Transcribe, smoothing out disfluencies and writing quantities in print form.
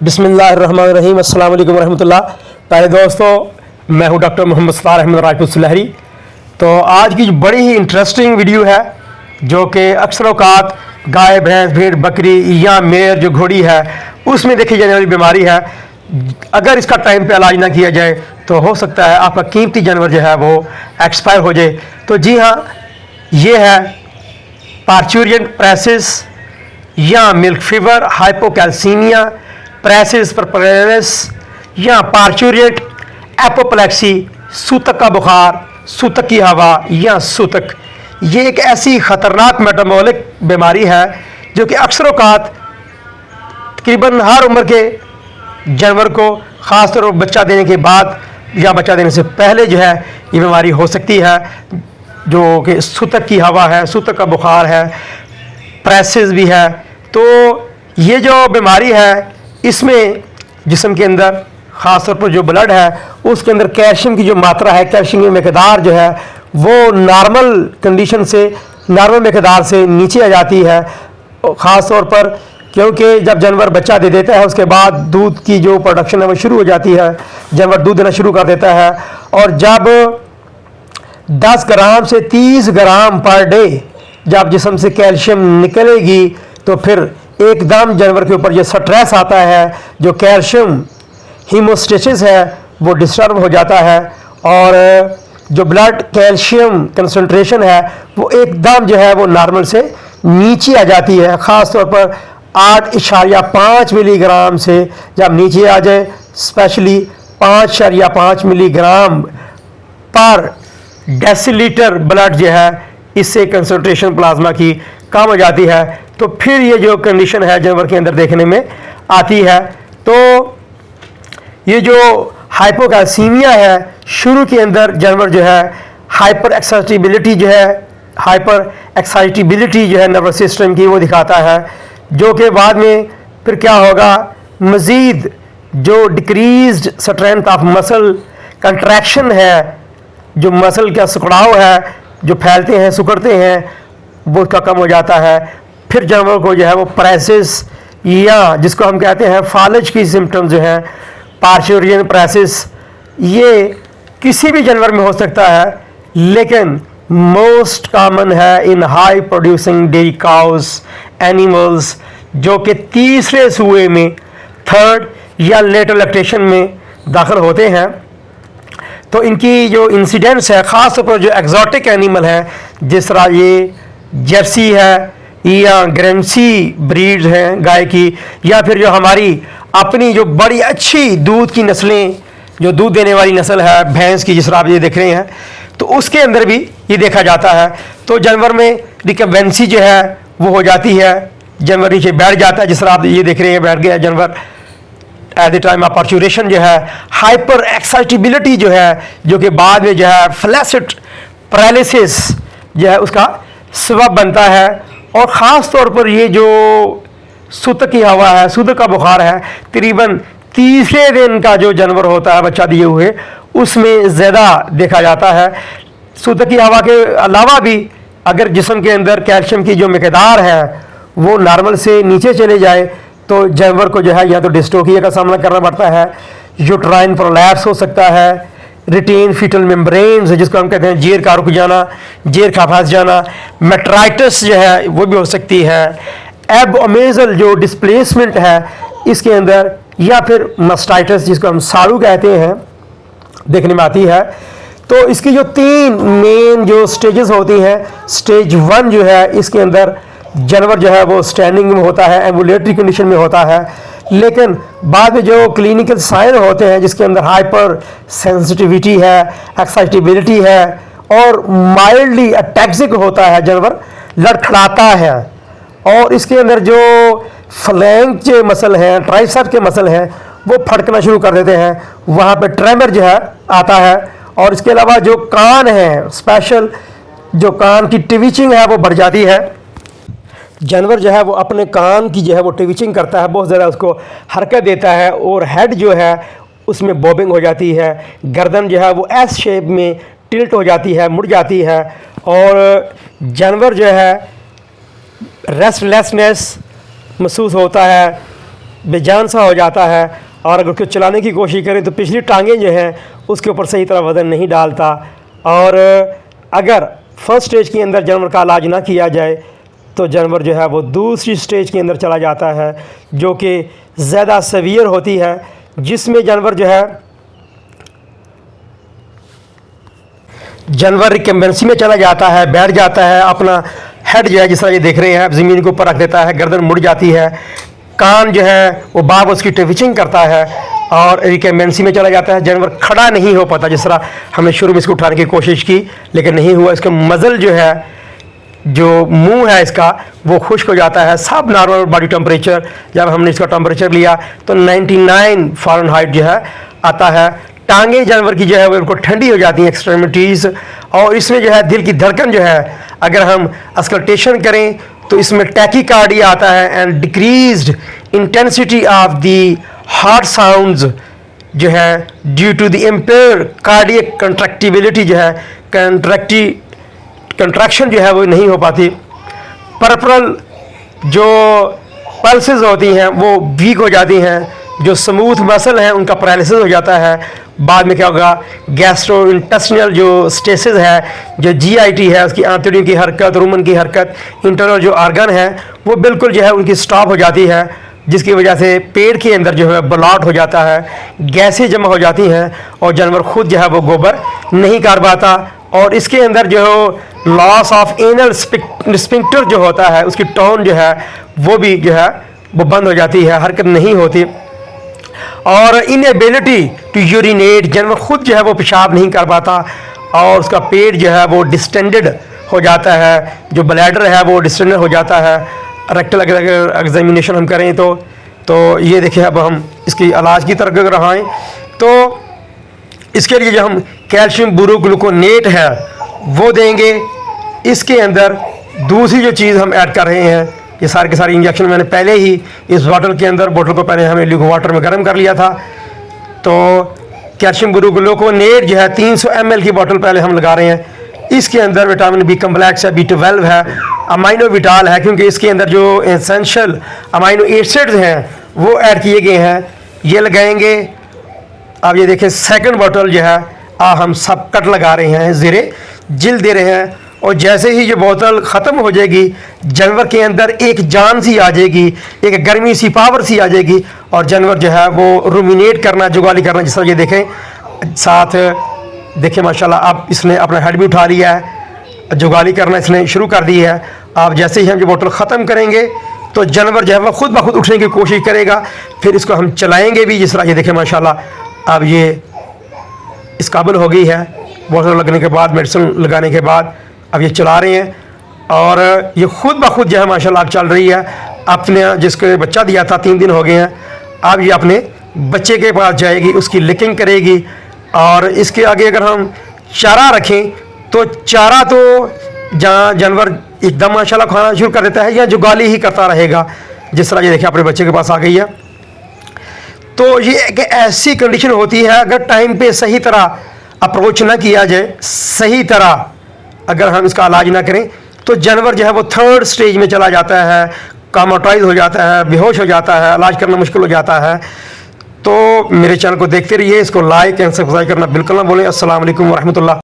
बिस्मिल्लाहिर्रहमानिर्रहीम, अस्सलाम वालेकुम रहमतुल्लाह। पहले दोस्तों, मैं हूं डॉक्टर मोहम्मद सत्तार अहमद राजपूत सुलहरी। तो आज की जो बड़ी ही इंटरेस्टिंग वीडियो है, जो कि अक्सर औकात गाय, भैंस, भेड़, बकरी या मेर जो घोड़ी है उसमें देखी जाने वाली बीमारी है। अगर इसका टाइम पे इलाज ना किया जाए तो हो सकता है आपका कीमती जानवर जो है वो एक्सपायर हो जाए। तो जी हाँ, ये है पार्चुरियन प्रेसिस या मिल्क फीवर, हाइपोकैल्सीमिया, प्रेसिस परपरेलिस या पार्चुरियट एपोप्लेक्सी, सूतक का बुखार, सूतक की हवा या सूतक। ये एक ऐसी ख़तरनाक मेटाबॉलिक बीमारी है जो कि अक्सर औकात तकरीबन हर उम्र के जानवर को, ख़ास तौर पर बच्चा देने के बाद या बच्चा देने से पहले जो है ये बीमारी हो सकती है, जो कि सूतक की हवा है, सूतक का बुखार है, प्रेसिस भी है। तो ये जो बीमारी है, इसमें जिस्म के अंदर ख़ास तौर पर जो ब्लड है उसके अंदर कैल्शियम की जो मात्रा है, कैल्शियम की मकदार जो है वो नॉर्मल कंडीशन से, नॉर्मल मकदार से नीचे आ जाती है। ख़ास तौर पर क्योंकि जब जानवर बच्चा दे देता है उसके बाद दूध की जो प्रोडक्शन है वो शुरू हो जाती है, जानवर दूध देना शुरू कर देता है। और जब 10 ग्राम से 30 ग्राम पर डे जब जिस्म से कैल्शियम निकलेगी तो फिर एकदम जानवर के ऊपर जो स्ट्रेस आता है, जो कैल्शियम हीमोस्टेसिस है वो डिस्टर्ब हो जाता है और जो ब्लड कैल्शियम कंसंट्रेशन है वो एकदम जो है वो नॉर्मल से नीचे आ जाती है। ख़ास तौर पर 8.5 मिलीग्राम से जब नीचे आ जाए, स्पेशली 5.5 मिलीग्राम पर डेसीलीटर ब्लड जो है, इससे कंसंट्रेशन प्लाज्मा की कम हो जाती है। तो फिर ये जो कंडीशन है जानवर के अंदर देखने में आती है। तो ये जो हाइपोकैल्सीमिया है, शुरू के अंदर जानवर जो है हाइपर एक्साइटेबिलिटी जो है नर्वस सिस्टम की वो दिखाता है, जो कि बाद में फिर क्या होगा, मज़ीद जो decreased strength of muscle contraction है, जो मसल का सिकुड़ाव है, जो फैलते हैं, सिकुड़ते हैं, वो उसका कम हो जाता है। फिर जानवर को जो है वो प्रेसिस या जिसको हम कहते हैं फालज की सिम्टम्स जो हैं, पार्चुरियन प्रेसिस, ये किसी भी जानवर में हो सकता है, लेकिन मोस्ट कॉमन है in high producing dairy cows animals, जो कि तीसरे सूए में, थर्ड या लेटर लैक्टेशन में दाखिल होते हैं। तो इनकी जो इंसिडेंट्स है, ख़ास तौर पर जो एग्जॉटिक एनिमल है, जिस तरह ये जर्सी है या ग्रेंसी ब्रीड्स हैं गाय की, या फिर जो हमारी अपनी जो बड़ी अच्छी दूध की नस्लें, जो दूध देने वाली नस्ल है भैंस की, जिस तरह आप ये देख रहे हैं, तो उसके अंदर भी ये देखा जाता है। तो जानवर में रिकवेंसी जो है वो हो जाती है, जानवर नीचे बैठ जाता है, जिस तरह आप ये देख रहे हैं बैठ गया जानवर at the time of parturition. जो है हाइपर एक्साइटेबिलिटी जो है, जो कि बाद में जो है फ्लैसिड पैरालिसिस जो है उसका सबब बनता है। और ख़ास तौर पर ये जो सूतक की हवा है, सूतक का बुखार है, तकरीबन तीसरे दिन का जो जानवर होता है बच्चा दिए हुए, उसमें ज़्यादा देखा जाता है। सूतक की हवा के अलावा भी अगर जिस्म के अंदर कैल्शियम की जो मकदार है वो नॉर्मल से नीचे चले जाए तो जानवर को जो है या तो डिस्टोकिया का सामना करना पड़ता है, यूट्राइन प्रोलैप्स हो सकता है, रिटेन फीटल मेम्ब्रेन्स जिसको हम कहते हैं जेर का रुक जाना, जेर का फंस जाना, मेट्राइटिस जो है वो भी हो सकती है, एबोमेजल जो डिस्प्लेसमेंट है इसके अंदर, या फिर मस्टाइटिस जिसको हम साड़ू कहते हैं देखने में आती है। तो इसकी जो 3 मेन जो स्टेजेस होती हैं, स्टेज 1 जो है इसके अंदर जानवर जो है वो स्टैंडिंग में होता है, एम्बुलेटरी कंडीशन में होता है, लेकिन बाद में जो क्लिनिकल साइन होते हैं जिसके अंदर हाइपर सेंसिटिविटी है, एक्साइटेबिलिटी है और माइल्डली अटैक्सिक होता है, जानवर लड़खड़ाता है। और इसके अंदर जो फ्लैंक के मसल हैं, ट्राइसेप्स के मसल हैं, वो फड़कना शुरू कर देते हैं, वहाँ पे ट्रेमर जो है आता है। और इसके अलावा जो कान है, स्पेशल जो कान की ट्विचिंग है वो बढ़ जाती है। जानवर जो है वो अपने कान की जो है वो ट्विचिंग करता है, बहुत ज़्यादा उसको हरकत देता है, और हेड जो है उसमें बॉबिंग हो जाती है, गर्दन जो है वो एस शेप में टिल्ट हो जाती है, मुड़ जाती है, और जानवर जो है रेस्टलेसनेस महसूस होता है, बेजान सा हो जाता है, और अगर उसको चलाने की कोशिश करें तो पिछली टांगें जो हैं उसके ऊपर सही तरह वज़न नहीं डालता। और अगर फर्स्ट स्टेज के अंदर जानवर का इलाज ना किया जाए तो जानवर जो है वो दूसरी स्टेज के अंदर चला जाता है, जो कि ज़्यादा सीवियर होती है, जिसमें जानवर रिकम्बेंसी में चला जाता है, बैठ जाता है, अपना हेड जो है जिस तरह ये देख रहे हैं आप ज़मीन के ऊपर रख देता है, गर्दन मुड़ जाती है, कान जो है वो बार उसकी ट्विचिंग करता है और रिकम्बेंसी में चला जाता है। जानवर खड़ा नहीं हो पाता, जिस तरह हमने शुरू में इसको उठाने की कोशिश की लेकिन नहीं हुआ। इसका मज़ल जो है, जो मुंह है इसका, वो खुश्क हो जाता है। सब नॉर्मल बॉडी टेम्परेचर, जब हमने इसका टेम्परेचर लिया तो 99 फ़ारेनहाइट जो है आता है। टांगें जानवर की जो है वो उनको ठंडी हो जाती हैं, एक्सट्रीमिटीज़, और इसमें जो है दिल की धड़कन जो है, अगर हम अस्कल्टेशन करें तो इसमें टैकीकार्डिया आता है and decreased intensity of the heart sounds जो है due to the impair cardiac contractibility जो है, कंट्रैक्शन जो है वो नहीं हो पाती। परफरल जो पल्सेस होती हैं वो वीक हो जाती हैं, जो स्मूथ मसल हैं उनका पैरालिसिस हो जाता है। बाद में क्या होगा, गैस्ट्रोइंटेस्टिनल जो स्टेसिस है, जो जीआईटी है, उसकी आंतड़ियों की हरकत, रुमन की हरकत, इंटरनल जो आर्गन है वो बिल्कुल जो है उनकी स्टॉप हो जाती है, जिसकी वजह से पेट के अंदर जो है ब्लॉट हो जाता है, गैसें जमा हो जाती हैं और जानवर खुद जो है वो गोबर नहीं कर पाता। और इसके अंदर जो लॉस ऑफ एनल स्पिंक्टर जो होता है, उसकी टोन जो है वो भी जो है वो बंद हो जाती है, हरकत नहीं होती। और इनएबिलिटी टू यूरिनेट, जानवर खुद जो है वो पेशाब नहीं कर पाता और उसका पेट जो है वो डिस्टेंडेड हो जाता है, जो ब्लैडर है वो डिस्टेंडेड हो जाता है। रेक्टल एग्जामिनेशन हम करें तो ये देखिए, अब हम इसकी इलाज की तरफ अगर आएँ तो इसके लिए जो हम कैल्शियम बुरोग्लूकोनेट है वो देंगे। इसके अंदर दूसरी जो चीज़ हम ऐड कर रहे हैं, ये सारे के सारे इंजेक्शन मैंने पहले ही इस बोतल के अंदर, बोतल को पहले हमें ल्यूक वाटर में गर्म कर लिया था। तो कैल्शियम बुरोग्लूकोनेट जो है 300 ml की बोतल पहले हम लगा रहे हैं। इसके अंदर विटामिन बी कम्प्लेक्स है, B12 है, अमाइनो विटाल है, क्योंकि इसके अंदर जो एसेंशियल अमाइनो एसिड्स हैं वो ऐड किए गए हैं, ये लगाएंगे। अब ये देखें सेकंड बोतल जो है हम सब कट लगा रहे हैं, ज़ेरे जिल दे रहे हैं। और जैसे ही ये बोतल ख़त्म हो जाएगी, जानवर के अंदर एक जान सी आ जाएगी, एक गर्मी सी पावर सी आ जाएगी और जानवर जो है वो रूमिनेट करना, जुगाली करना, जिस तरह ये देखें साथ देखें माशाल्लाह, अब इसने अपना हेड भी उठा लिया है, जुगाली करना इसने शुरू कर दी है। आप जैसे ही हम ये बोतल ख़त्म करेंगे तो जानवर जो है वह खुद ब खुद उठने की कोशिश करेगा, फिर इसको हम चलाएँगे भी, जिस तरह ये देखें माशाल्लाह अब ये इस काबिल हो गई है। बोतल लगने के बाद, मेडिसिन लगाने के बाद अब ये चला रहे हैं और ये खुद ब खुद जो है माशाल्लाह चल रही है। अपने जिसको बच्चा दिया था 3 दिन हो गए हैं, अब ये अपने बच्चे के पास जाएगी, उसकी लिकिंग करेगी। और इसके आगे अगर हम चारा रखें तो चारा तो जहाँ जानवर एकदम माशाल्लाह खाना शुरू कर देता है या जुगाली ही करता रहेगा, जिस तरह ये देखिए अपने बच्चे के पास आ गई है। तो ये एक ऐसी कंडीशन होती है, अगर टाइम पे सही तरह अप्रोच ना किया जाए, सही तरह अगर हम इसका इलाज ना करें तो जानवर जो है वो थर्ड स्टेज में चला जाता है, कामाटाइज हो जाता है, बेहोश हो जाता है, इलाज करना मुश्किल हो जाता है। तो मेरे चैनल को देखते रहिए, इसको लाइक एंड सब्सक्राइब करना बिल्कुल ना भूलें। अस्सलाम वालेकुम वरहमतुल्लाह।